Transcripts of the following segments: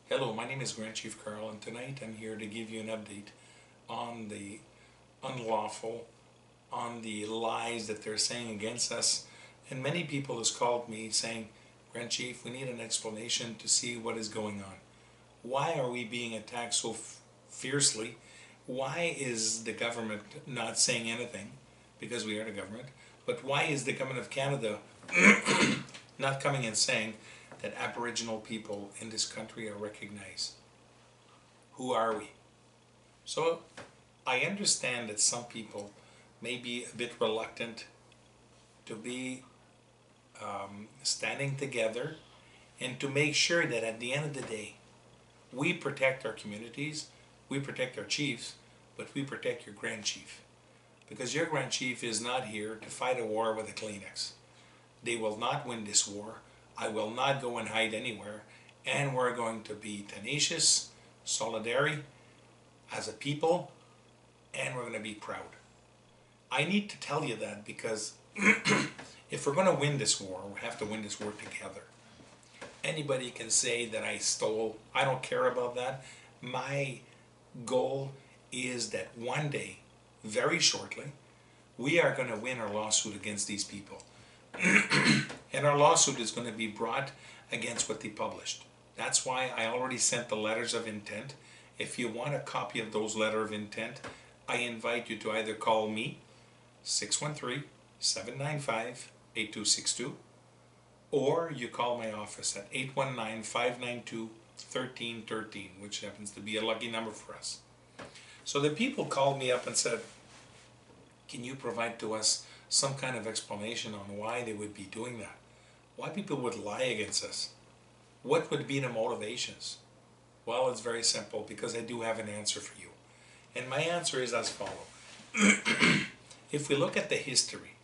Hello, my name is Grand Chief Carl, and tonight I'm here to give you an update on the unlawful, on the lies that they're saying against us. And many people has called me saying, Grand Chief, we need an explanation to see what is going on. Why are we being attacked so fiercely? Why is the government not saying anything? Because we are the government. But why is the government of Canada not coming and saying that Aboriginal people in this country are recognized? Who are we? So I understand that some people may be a bit reluctant to be standing together and to make sure that at the end of the day we protect our communities, we protect our chiefs, but we protect your Grand Chief. Because your Grand Chief is not here to fight a war with a Kleenex. They will not win this war. I will not go and hide anywhere, and we're going to be tenacious, solidary as a people, and we're going to be proud. I need to tell you that because if we're going to win this war, we have to win this war together. Anybody can say that I stole. I don't care about that. My goal is that one day, very shortly, we are going to win our lawsuit against these people. And our lawsuit is going to be brought against what they published. That's why I already sent the letters of intent. If you want a copy of those letters of intent, I invite you to either call me, 613-795-8262, or you call my office at 819-592-1313, which happens to be a lucky number for us. So the people called me up and said, can you provide to us some kind of explanation on why they would be doing that? Why people would lie against us? What would be the motivations? Well, it's very simple, because I do have an answer for you. And my answer is as follows. If we look at the history,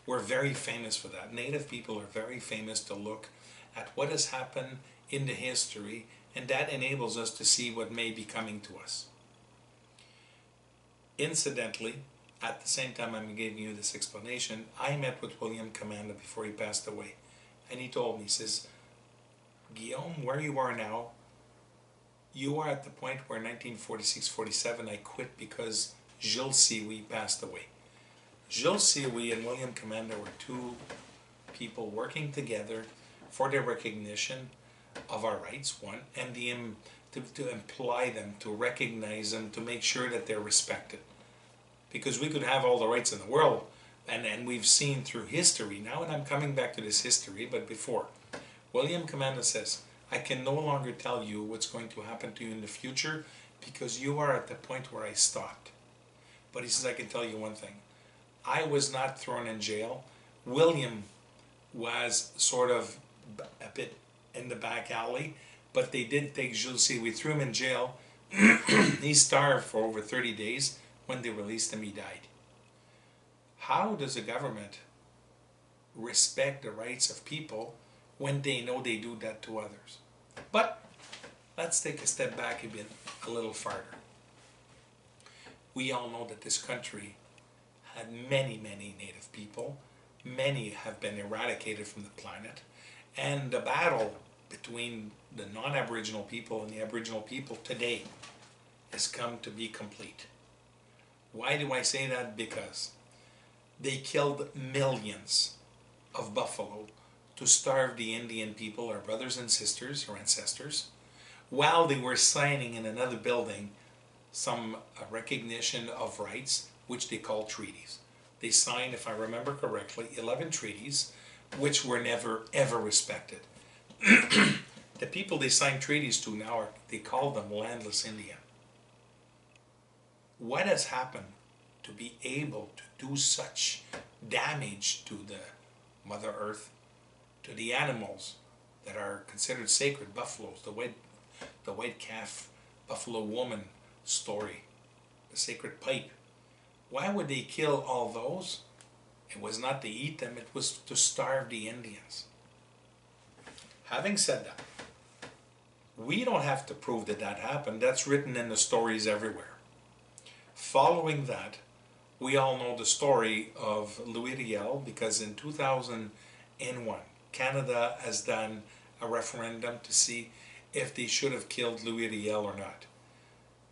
we're very famous for that. Native people are very famous to look at what has happened in the history, and that enables us to see what may be coming to us. Incidentally, at the same time I'm giving you this explanation, I met with William Commanda before he passed away. And he told me, he says, Guillaume, where you are now, you are at the point where 1946-47 I quit because Gilles Sioui passed away. Gilles Sioui and William Commanda were two people working together for the recognition of our rights, one, and to imply them, to recognize them, to make sure that they're respected. Because we could have all the rights in the world, and we've seen through history now, and I'm coming back to this history, but before, William Commanda says, I can no longer tell you what's going to happen to you in the future because you are at the point where I stopped. But he says, I can tell you one thing. I was not thrown in jail. William was sort of a bit in the back alley, but they did take Gilles Sioui. We threw him in jail. He starved for over 30 days. When they released him, he died. How does the government respect the rights of people when they know they do that to others? But let's take a step back a little farther. We all know that this country had many, many native people. Many have been eradicated from the planet. And the battle between the non-Aboriginal people and the Aboriginal people today has come to be complete. Why do I say that? Because they killed millions of buffalo to starve the Indian people, our brothers and sisters, our ancestors, while they were signing in another building some recognition of rights, which they call treaties. They signed, if I remember correctly, 11 treaties, which were never ever respected. The people they signed treaties to now, they call them landless Indian. What has happened to be able to do such damage to the Mother Earth, to the animals that are considered sacred, buffaloes, the white calf, buffalo woman story, the sacred pipe? Why would they kill all those? It was not to eat them, it was to starve the Indians. Having said that, we don't have to prove that that happened. That's written in the stories everywhere. Following that, we all know the story of Louis Riel, because in 2001, Canada has done a referendum to see if they should have killed Louis Riel or not.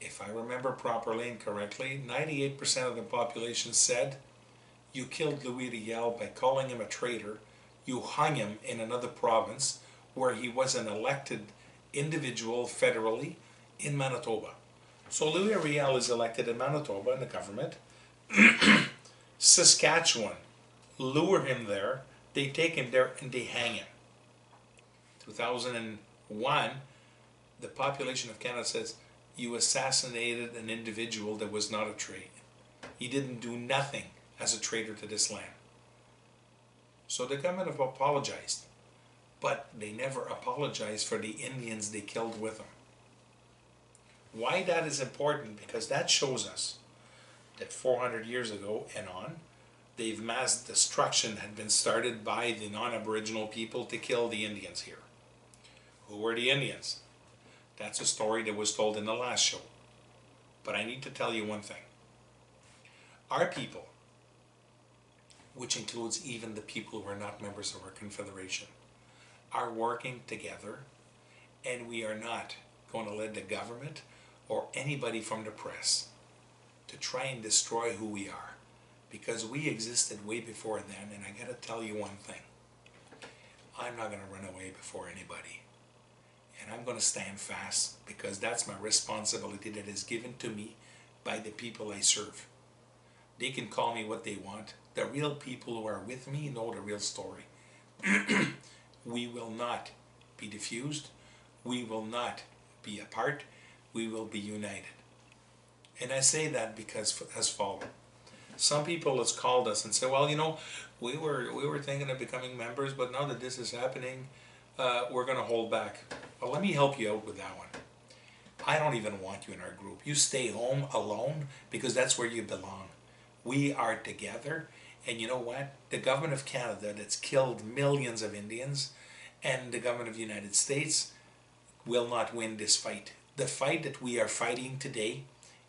If I remember properly and correctly, 98% of the population said you killed Louis Riel by calling him a traitor. You hung him in another province where he was an elected individual federally in Manitoba. So Louis Riel is elected in Manitoba in the government. Saskatchewan lure him there, they take him there and they hang him. 2001, the population of Canada says, you assassinated an individual that was not a traitor. He didn't do nothing as a traitor to this land. So the government have apologized, but they never apologized for the Indians they killed with them. Why that is important? Because that shows us that 400 years ago and on, they've mass destruction had been started by the non-Aboriginal people to kill the Indians here. Who were the Indians? That's a story that was told in the last show. But I need to tell you one thing. Our people, which includes even the people who are not members of our confederation, are working together, and we are not going to let the government or anybody from the press to try and destroy who we are, because we existed way before then. And I got to tell you one thing, I'm not going to run away before anybody, and I'm going to stand fast, because that's my responsibility that is given to me by the people I serve. They can call me what they want. The real people who are with me know the real story. We will not be diffused. We will not be apart. We will be united. And I say that because as follows. Some people has called us and said, well, you know, we were thinking of becoming members, but now that this is happening, we're going to hold back. Well, let me help you out with that one. I don't even want you in our group. You stay home alone, because that's where you belong. We are together, and you know what? The government of Canada that's killed millions of Indians and the government of the United States will not win this fight. The fight that we are fighting today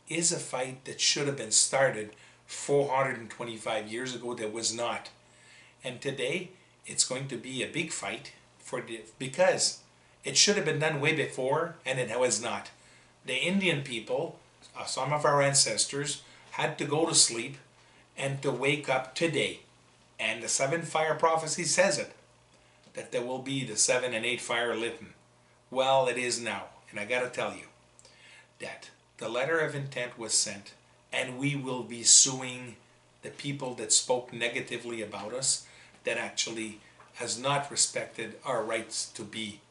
is a fight that should have been started 425 years ago that was not. And today it's going to be a big fight because it should have been done way before, and it was not. The Indian people, some of our ancestors, had to go to sleep and to wake up today. And the 7 fire prophecy says it, that there will be the 7 and 8 fire lit. Well, it is now. And I got to tell you that the letter of intent was sent, and we will be suing the people that spoke negatively about us, that actually has not respected our rights to be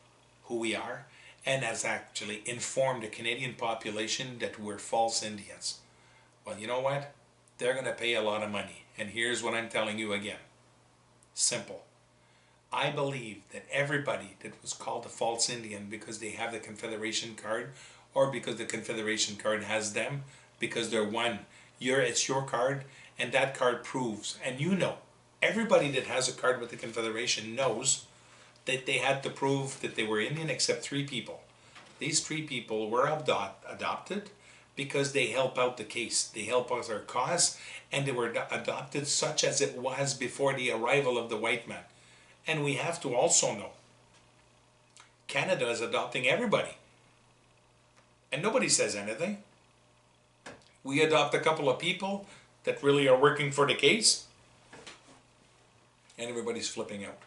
who we are, and has actually informed the Canadian population that we're false Indians. Well, you know what? They're going to pay a lot of money. And here's what I'm telling you again. Simple. I believe that everybody that was called a false Indian because they have the Confederation card, or because the Confederation card has them, because they're one. It's your card, and that card proves. And you know, everybody that has a card with the Confederation knows that they had to prove that they were Indian, except 3 people. These 3 people were adopted because they help out the case. They help out our cause, and they were adopted such as it was before the arrival of the white man. And we have to also know, Canada is adopting everybody. And nobody says anything. We adopt a couple of people that really are working for the case, and everybody's flipping out.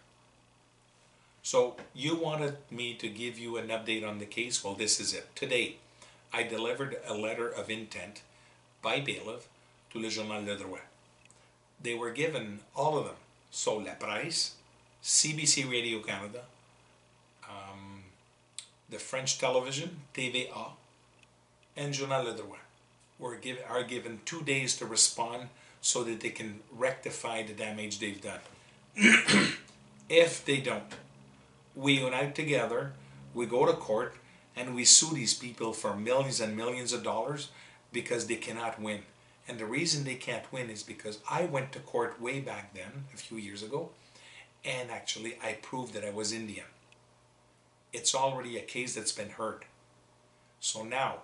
So you wanted me to give you an update on the case? Well, this is it. Today, I delivered a letter of intent by bailiff to Le Journal Le Droit. They were given, all of them, so LaPresse, CBC Radio Canada, the French television, TVA, and Journal Le Droit are given 2 days to respond so that they can rectify the damage they've done. If they don't, we unite together, we go to court, and we sue these people for millions and millions of dollars because they cannot win. And the reason they can't win is because I went to court way back then, a few years ago, and actually I proved that I was Indian. It's already a case that's been heard. So now,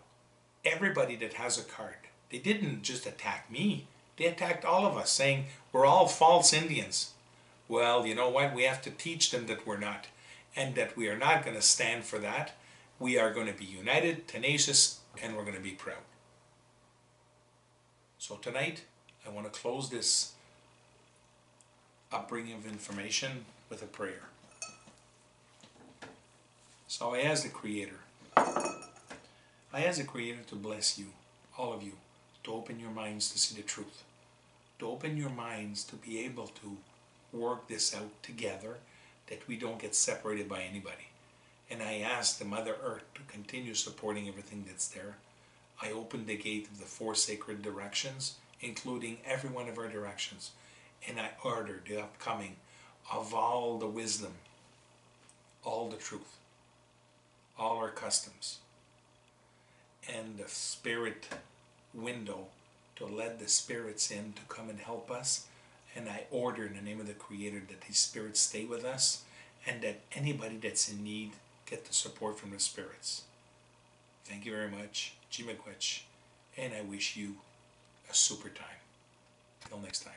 everybody that has a card, they didn't just attack me, they attacked all of us, saying we're all false Indians. Well, you know what? We have to teach them that we're not, and that we are not going to stand for that, We are going to be united, tenacious, and we're going to be proud. So tonight, I want to close this upbringing of information with a prayer. So I ask the Creator to bless you, all of you, to open your minds to see the truth, to open your minds to be able to work this out together, that we don't get separated by anybody. And I ask the Mother Earth to continue supporting everything that's there. I open the gate of the 4 sacred directions, including every one of our directions, and I order the upcoming of all the wisdom, all the truth, all our customs, and the spirit window to let the spirits in to come and help us. And I order in the name of the Creator that these spirits stay with us, and that anybody that's in need get the support from the spirits. Thank you very much, Jimikwich, and I wish you a super time. Till next time.